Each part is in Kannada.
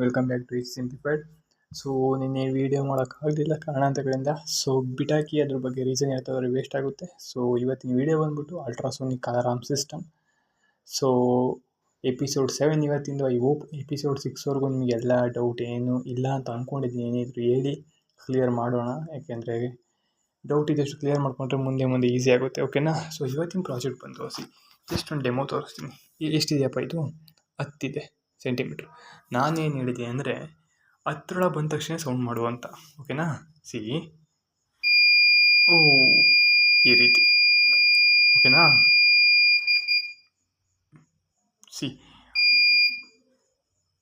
Welcome back to it simplified. So ನಿನ್ನೆ ವೀಡಿಯೋ ಮಾಡೋಕ್ಕಾಗಲಿಲ್ಲ ಕಾರಣಾಂತರಗಳಿಂದ. ಸೊ ಬಿಟಾಕಿ ಅದ್ರ ಬಗ್ಗೆ ರೀಸನ್ ಹೇಳ್ತಾದ್ರೆ ವೇಸ್ಟ್ ಆಗುತ್ತೆ. ಸೊ ಇವತ್ತಿನ ವೀಡಿಯೋ ಬಂದ್ಬಿಟ್ಟು ultrasonic alarm system. So episode 7 ಇವತ್ತಿಂದ. ಐ ಹೋಪ್ ಎಪಿಸೋಡ್ 6ವರೆಗೂ ನಿಮಗೆ ಎಲ್ಲ ಡೌಟ್ ಏನು ಇಲ್ಲ ಅಂತ ಅಂದ್ಕೊಂಡಿದ್ದೀನಿ. ಏನಿದ್ರು ಹೇಳಿ ಕ್ಲಿಯರ್ ಮಾಡೋಣ, ಯಾಕೆಂದರೆ ಡೌಟ್ ಇದಷ್ಟು ಕ್ಲಿಯರ್ ಮಾಡ್ಕೊಂಡ್ರೆ ಮುಂದೆ ಈಸಿ ಆಗುತ್ತೆ. ಓಕೆನಾ? ಸೊ ಇವತ್ತಿನ ಪ್ರಾಜೆಕ್ಟ್ ಬಂದು ಜಸ್ಟ್ ಒಂದು ಡೆಮೋ ತೋರಿಸ್ತೀನಿ. ಎಷ್ಟಿದೆಯಪ್ಪ ಇದು? 10 ಸೆಂಟಿಮೀಟ್ರ್. ನಾನೇನು ಹೇಳಿದೆ ಅಂದರೆ ಹತ್ತಿರ ಬಂದ ತಕ್ಷಣ ಸೌಂಡ್ ಮಾಡುವಂತ. ಓಕೆನಾ? ಸಿ ಈ ರೀತಿ. ಓಕೆನಾ? ಸಿ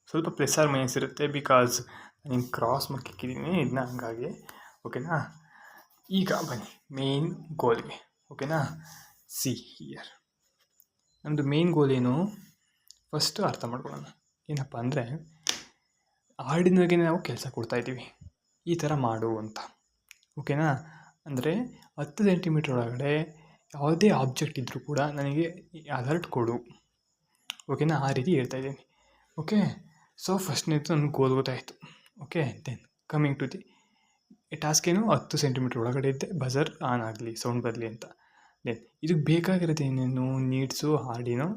ಸ್ವಲ್ಪ ಪ್ಲಸ್ ಆರ್ ಮೈನಸ್ ಇರುತ್ತೆ, ಬಿಕಾಸ್ ನಾನು ಕ್ರಾಸ್ ಮಾಡ್ಕಿದ್ದೀನಿ ಇದನ್ನ, ಹಂಗಾಗಿ. ಓಕೆನಾ? ಈಗ ಬನ್ನಿ ಮೇನ್ ಗೋಲ್ಗೆ. ಓಕೆನಾ? ಸಿ ಹಿಯರ್ ನಮ್ಮದು ಮೇನ್ ಗೋಲ್ ಏನು ಫಸ್ಟು ಅರ್ಥ ಮಾಡ್ಕೊಳ್ಳೋಣ. ಏನಪ್ಪ ಅಂದರೆ ಆರ್ಡಿನೋಗೆ ನಾವು ಕೆಲಸ ಕೊಡ್ತಾಯಿದ್ದೀವಿ, ಈ ಥರ ಮಾಡು ಅಂತ. ಓಕೆನಾ? ಅಂದರೆ 10 ಸೆಂಟಿಮೀಟ್ರ್ ಒಳಗಡೆ ಯಾವುದೇ ಆಬ್ಜೆಕ್ಟ್ ಇದ್ದರೂ ಕೂಡ ನನಗೆ ಅಲರ್ಟ್ ಕೊಡು. ಓಕೆನಾ? ಆ ರೀತಿ ಹೇಳ್ತಾಯಿದ್ದೀನಿ. ಓಕೆ? ಸೊ ಫಸ್ಟ್ನೇದು ನನಗೆ ಗೋಲ್ ಗೊತ್ತಾಯಿತು. Okay, then coming to the task ಏನು, 10 ಸೆಂಟಿಮೀಟ್ರ್ ಒಳಗಡೆ ಇದ್ದೆ ಬಜರ್ ಆನ್ ಆಗಲಿ, ಸೌಂಡ್ ಬರಲಿ ಅಂತ. ದೆನ್ ಇದಕ್ಕೆ ಬೇಕಾಗಿರೋದು ಏನೇನು ನೀಡ್ಸು, ಆರ್ಡಿನೋ,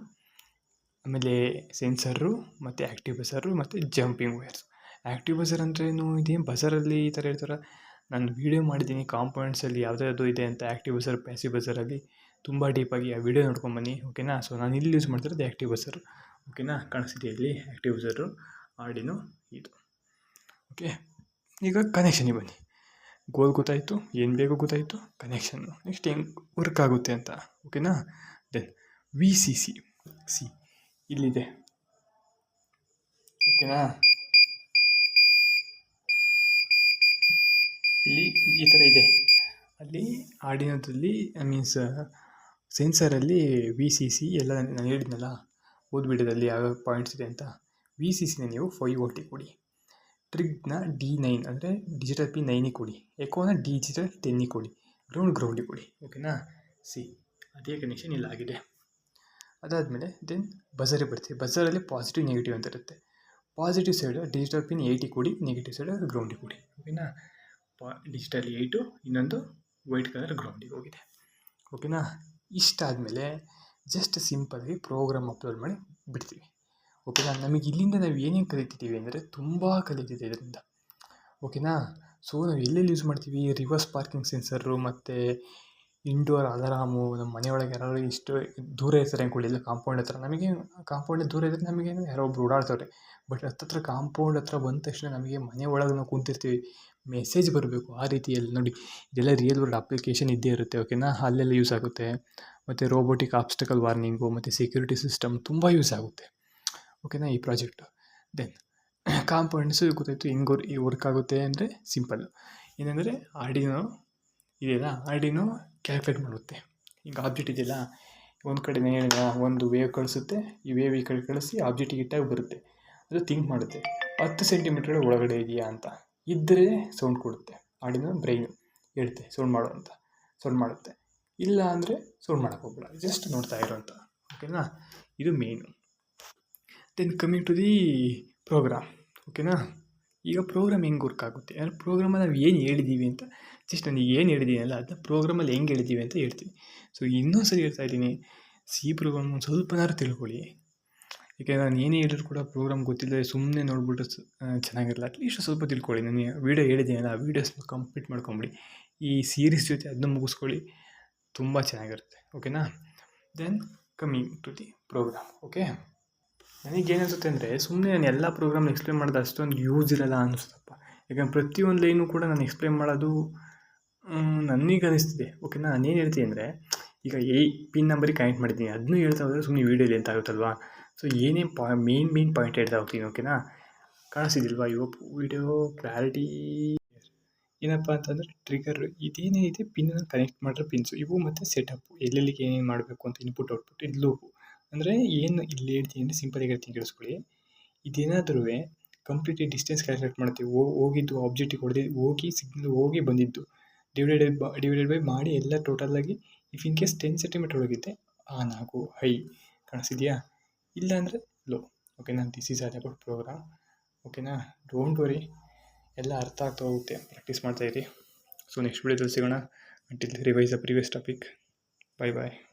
ಆಮೇಲೆ ಸೆನ್ಸರು ಮತ್ತು ಆ್ಯಕ್ಟಿವ್ ಬಜರು ಮತ್ತು ಜಂಪಿಂಗ್ ವೈರ್ಸ್. ಆ್ಯಕ್ಟಿವ್ ಬಜರ್ ಅಂದ್ರೇನು? ಇದೇನು ಬಜರಲ್ಲಿ ಈ ಥರ ಹೇಳ್ತಾರೆ. ನಾನು ವೀಡಿಯೋ ಮಾಡಿದ್ದೀನಿ ಕಾಂಪೊನೆಂಟ್ಸಲ್ಲಿ ಯಾವುದಾದ್ರು ಇದೆ ಅಂತ. ಆ್ಯಕ್ಟಿವ್ ಬಜರ್, ಪ್ಯಾಸಿವ್ ಬಜರಲ್ಲಿ ತುಂಬ ಡೀಪಾಗಿ ಆ ವೀಡಿಯೋ ನೋಡ್ಕೊಂಬನ್ನಿ. ಓಕೆನಾ? ಸೊ ನಾನು ಇಲ್ಲಿ ಯೂಸ್ ಮಾಡ್ತಿರೋದು ಆ್ಯಕ್ಟಿವ್ ಬಜರು. ಓಕೆನಾ? ಕಾಣಿಸ್ತಿದೆ ಇಲ್ಲಿ ಆ್ಯಕ್ಟಿವ್ ಬಜರು, ಆರ್ಡಿನೋ ಇದು. ಓಕೆ, ಈಗ ಕನೆಕ್ಷನಿಗೆ ಬನ್ನಿ. ಗೋಲ್ ಗೊತ್ತಾಯಿತು, ಏನು ಬೇಕು ಗೊತ್ತಾಯಿತು, ಕನೆಕ್ಷನ್ನು ನೆಕ್ಸ್ಟ್ ಹೆಂಗೆ ವರ್ಕ್ ಆಗುತ್ತೆ ಅಂತ. ಓಕೆನಾ? ದೆನ್ VCC ಇಲ್ಲಿದೆ. ಓಕೆನಾ? ಇಲ್ಲಿ ಈ ಥರ ಇದೆ. ಅಲ್ಲಿ ಆರ್ಡಿನೋದಲ್ಲಿ ಮೀನ್ಸ್ ಸೆನ್ಸರಲ್ಲಿ VCC ಎಲ್ಲ ನಾನು ಹೇಳಿದ್ನಲ್ಲ ಓದ್ಬಿಡೋದಲ್ಲಿ ಯಾವ್ಯಾವ ಪಾಯಿಂಟ್ಸ್ ಇದೆ ಅಂತ. VCCನ ನೀವು 5V ಕೊಡಿ, ಟ್ರಿಗ್ನ D9 ಅಂದರೆ ಡಿಜಿಟಲ್ ಪಿನ್ 9 ಕೊಡಿ, ಎಕೋನ ಡಿಜಿಟಲ್ 10 ಕೊಡಿ, ಗ್ರೌಂಡಿಗೆ ಕೊಡಿ. ಓಕೆನಾ? ಸಿ ಅದೇ ಕನೆಕ್ಷನ್ ಇಲ್ಲಾಗಿದೆ. ಅದಾದಮೇಲೆ ದೆನ್ ಬಜರಿಗೆ ಬರ್ತೀವಿ. ಬಜರಲ್ಲಿ ಪಾಸಿಟಿವ್ ನೆಗೆಟಿವ್ ಅಂತ ಇರುತ್ತೆ. ಪಾಸಿಟಿವ್ ಸೈಡ್ ಡಿಜಿಟಲ್ ಪಿನ್ 80 ಕೊಡಿ, ನೆಗೆಟಿವ್ ಸೈಡ್ ಗ್ರೌಂಡಿಗೆ ಕೊಡಿ. ಓಕೆನಾ? ಡಿಜಿಟಲ್ 8, ಇನ್ನೊಂದು ವೈಟ್ ಕಲರ್ ಗ್ರೌಂಡಿಗೆ ಹೋಗಿದೆ. ಓಕೆನಾ? ಇಷ್ಟಾದಮೇಲೆ ಜಸ್ಟ್ ಸಿಂಪಲ್ಲಾಗಿ ಪ್ರೋಗ್ರಾಮ್ ಅಪ್ಲೋಡ್ ಮಾಡಿ ಬಿಡ್ತೀವಿ. ಓಕೆನಾ? ನಮಗೆ ಇಲ್ಲಿಂದ ನಾವು ಏನೇನು ಕಲಿತಿದ್ದೀವಿ ಅಂದರೆ ತುಂಬ ಕಲಿತಿದೆ ಇದರಿಂದ. ಓಕೆನಾ? ಸೊ ನಾವು ಎಲ್ಲೆಲ್ಲಿ ಯೂಸ್ ಮಾಡ್ತೀವಿ, ರಿವರ್ಸ್ ಪಾರ್ಕಿಂಗ್ ಸೆನ್ಸರು ಮತ್ತು ಇಂಡೋರ್ ಅಲಾರಾಮು. ನಮ್ಮ ಮನೆಯೊಳಗೆ ಯಾರು ಇಷ್ಟು ದೂರ ಇರ್ತಾರೆ ಅಂದ್ಕೊಳ್ಳಿ, ಇಲ್ಲ ಕಾಂಪೌಂಡ್ ಹತ್ರ. ನಮಗೆ ಕಾಂಪೌಂಡ್ ದೂರ ಇದ್ದರೆ ನಮಗೇನು ಯಾರೋ ಒಬ್ರು ಓಡಾಡ್ತವ್ರೆ. ಬಟ್ ಹತ್ತತ್ರ ಕಾಂಪೌಂಡ್ ಹತ್ರ ಬಂದ ತಕ್ಷಣ ನಮಗೆ ಮನೆ ಒಳಗೆ ನಾವು ಕೂತಿರ್ತೀವಿ, ಮೆಸೇಜ್ ಬರಬೇಕು. ಆ ರೀತಿಯಲ್ಲಿ ನೋಡಿ, ಇದೆಲ್ಲ ರಿಯಲ್ ವರ್ಲ್ಡ್ ಅಪ್ಲಿಕೇಶನ್ ಇದ್ದೇ ಇರುತ್ತೆ. ಓಕೆನಾ? ಅಲ್ಲೆಲ್ಲ ಯೂಸ್ ಆಗುತ್ತೆ. ಮತ್ತು ರೋಬೋಟಿಕ್ ಆಬ್ಸ್ಟಕಲ್ ವಾರ್ನಿಂಗು ಮತ್ತು ಸೆಕ್ಯೂರಿಟಿ ಸಿಸ್ಟಮ್ ತುಂಬ ಯೂಸ್ ಆಗುತ್ತೆ. ಓಕೆನಾ? ಈ ಪ್ರಾಜೆಕ್ಟು. ದೆನ್ ಕಾಂಪೌಂಡ್ಸು ಗೊತ್ತಾಯಿತು ಹೆಂಗೆ ವರ್ಕ್ ಆಗುತ್ತೆ ಅಂದರೆ ಸಿಂಪಲ್ಲು. ಏನಂದರೆ ಆರ್ಡಿನೋ ಇದೆಯಲ್ಲ, ಆರ್ಡಿನೋ ಕ್ಯಾಲ್ಕುಲೇಟ್ ಮಾಡುತ್ತೆ. ಈಗ ಆಬ್ಜೆಕ್ಟ್ ಇದೆಯಲ್ಲ, ಒಂದು ಕಡೆ ಒಂದು ವೇವ್ ಕಳಿಸುತ್ತೆ, ಈ ವೇವ್ ಈ ಕಡೆ ಕಳಿಸಿ ಆಬ್ಜೆಕ್ಟಿಗೆ ಇಟ್ಟಾಗ ಬರುತ್ತೆ. ಅದು ಥಿಂಕ್ ಮಾಡುತ್ತೆ 10 ಸೆಂಟಿಮೀಟ್ರ್ ಒಳಗಡೆ ಇದೆಯಾ ಅಂತ. ಇದ್ದರೆ ಸೌಂಡ್ ಕೊಡುತ್ತೆ. ಆರ್ಡಿನೋ ಬ್ರೈನು ಹೇಳುತ್ತೆ ಸೌಂಡ್ ಮಾಡು ಅಂತ, ಸೌಂಡ್ ಮಾಡುತ್ತೆ. ಇಲ್ಲ ಅಂದರೆ ಸೌಂಡ್ ಮಾಡೋಕ್ಕೆ ಹೋಗಲ್ಲ, ಜಸ್ಟ್ ನೋಡ್ತಾ ಇರೋ ಅಂತ. ಓಕೆನಾ? ಇದು main. Then coming to the program. ಓಕೆನಾ? ಈಗ ಪ್ರೋಗ್ರಾಮ್ ಹೆಂಗೆ ವರ್ಕ್ ಆಗುತ್ತೆ ಅಂದರೆ ಪ್ರೋಗ್ರಾಮಲ್ಲಿ ನಾವು ಏನು ಹೇಳಿದ್ದೀವಿ ಅಂತ, ಜಸ್ಟ್ ನಾನು ಏನು ಹೇಳಿದ್ದೀನಲ್ಲ ಅದನ್ನ ಪ್ರೋಗ್ರಾಮಲ್ಲಿ ಹೆಂಗೆ ಹೇಳಿದ್ದೀವಿ ಅಂತ ಹೇಳ್ತೀನಿ. ಸೊ ಇನ್ನೊಂದು ಸರಿ ಹೇಳ್ತಾ ಇದ್ದೀನಿ, ಸಿ ಪ್ರೋಗ್ರಾಮ್ ಒಂದು ಸ್ವಲ್ಪನಾದ್ರು ತಿಳ್ಕೊಳ್ಳಿ. ಯಾಕೆಂದರೆ ನಾನು ಏನೇ ಹೇಳಿದ್ರು ಕೂಡ ಪ್ರೋಗ್ರಾಮ್ ಗೊತ್ತಿಲ್ಲದೆ ಸುಮ್ಮನೆ ನೋಡ್ಬಿಟ್ಟು ಚೆನ್ನಾಗಿರಲ್ಲ. ಅಟ್ಲೀಸ್ಟ್ ಸ್ವಲ್ಪ ತಿಳ್ಕೊಳ್ಳಿ. ನಾನು ವೀಡಿಯೋ ಹೇಳಿದ್ದೀನಲ್ಲ, ಆ ವೀಡಿಯೋಸ್ನ ಕಂಪ್ಲೀಟ್ ಮಾಡ್ಕೊಂಬಿಡಿ. ಈ ಸೀರೀಸ್ ಜೊತೆ ಅದನ್ನ ಮುಗಿಸ್ಕೊಳ್ಳಿ, ತುಂಬ ಚೆನ್ನಾಗಿರುತ್ತೆ. ಓಕೆನಾ? Then coming to the program. Okay, ನನಗೇನಿಸುತ್ತೆ ಅಂದರೆ ಸುಮ್ಮನೆ ನಾನು ಎಲ್ಲ ಪ್ರೋಗ್ರಾಮ್ನ ಎಕ್ಸ್ಪ್ಲೇನ್ ಮಾಡೋದು ಅಷ್ಟೊಂದು ಯೂಸ್ ಇರಲ್ಲ ಅನ್ನಿಸ್ತಪ್ಪ. ಯಾಕಂದ್ರೆ ಪ್ರತಿಯೊಂದು ಲೈನು ಕೂಡ ನಾನು ಎಕ್ಸ್ಪ್ಲೇನ್ ಮಾಡೋದು ನನಗೆ ಅನಿಸ್ತಿದೆ. ಓಕೆನಾ? ನಾನೇನು ಹೇಳ್ತೀನಿ ಅಂದರೆ, ಈಗ ಪಿನ್ ನಂಬರಿಗೆ ಕನೆಕ್ಟ್ ಮಾಡಿದ್ದೀನಿ, ಅದನ್ನೂ ಹೇಳ್ತಾ ಹೋದರೆ ಸುಮ್ಮನೆ ವೀಡಿಯೋಲಿ ಅಂತ ಆಗುತ್ತಲ್ವಾ. ಸೊ ಏನೇನು ಮೇನ್ ಪಾಯಿಂಟ್ ಹೇಳ್ತಾ ಹೋಗ್ತೀನಿ. ಓಕೆನಾ? ಕಾಣಿಸ್ತಿದ್ದಿಲ್ವಾ ಇವಾಗ ವೀಡಿಯೋ ಕ್ಲಾರಿಟಿ? ಏನಪ್ಪ ಅಂತಂದರೆ ಟ್ರಿಗರ್ ಇದೇನೇನಿದೆ ಪಿನ್ನನ್ನು ಕನೆಕ್ಟ್ ಮಾಡಿರೋ ಪಿನ್ಸು ಇವು, ಮತ್ತು ಸೆಟಪ್ಪು ಎಲ್ಲೆಲ್ಲಿಗೆ ಏನೇನು ಮಾಡಬೇಕು ಅಂತ ಇನ್ಪುಟ್ ಔಟ್ಪುಟ್. ಇದು ಲೂಪು ಅಂದರೆ ಏನು ಇಲ್ಲಿ ಹೇಳ್ತೀನಿ ಅಂದರೆ ಸಿಂಪಲಾಗಿ ಹೇಳ್ತೀನಿ ಕೇಳಿಸ್ಕೊಳ್ಳಿ. ಇದೇನಾದ್ರೂ ಕಂಪ್ಲೀಟ್ಲಿ ಡಿಸ್ಟೆನ್ಸ್ ಕ್ಯಾಲ್ಕುಲೇಟ್ ಮಾಡ್ತೀವಿ. ಹೋಗಿದ್ದು ಆಬ್ಜೆಕ್ಟಿಗೆ ಹೋಗಿ ಸಿಗ್ನಲ್ ಹೋಗಿ ಬಂದಿದ್ದು ಡಿವೈಡೆಡ್ ಬೈ ಮಾಡಿ ಎಲ್ಲ ಟೋಟಲಾಗಿ. ಇಫ್ ಇನ್ ಕೇಸ್ 10 ಸೆಂಟಿಮೀಟ್ರ್ ಒಳಗಿದ್ದೆ ಆನ್ ಆಗು ಹೈ, ಕಾಣಿಸಿದೆಯಾ? ಇಲ್ಲ ಅಂದರೆ ಲೋ. ಓಕೆನಾ? This is all about program. ಓಕೆನಾ? ಡೋಂಟ್ ವರಿ, ಎಲ್ಲ ಅರ್ಥ ಆಗ್ತಾ ಹೋಗುತ್ತೆ, ಪ್ರಾಕ್ಟೀಸ್ ಮಾಡ್ತಾಯಿರಿ. ಸೊ ನೆಕ್ಸ್ಟ್ ವಿಡಿಯೋದಲ್ಲಿ ಸಿಗೋಣ. Until revise the previous topic. Bye bye.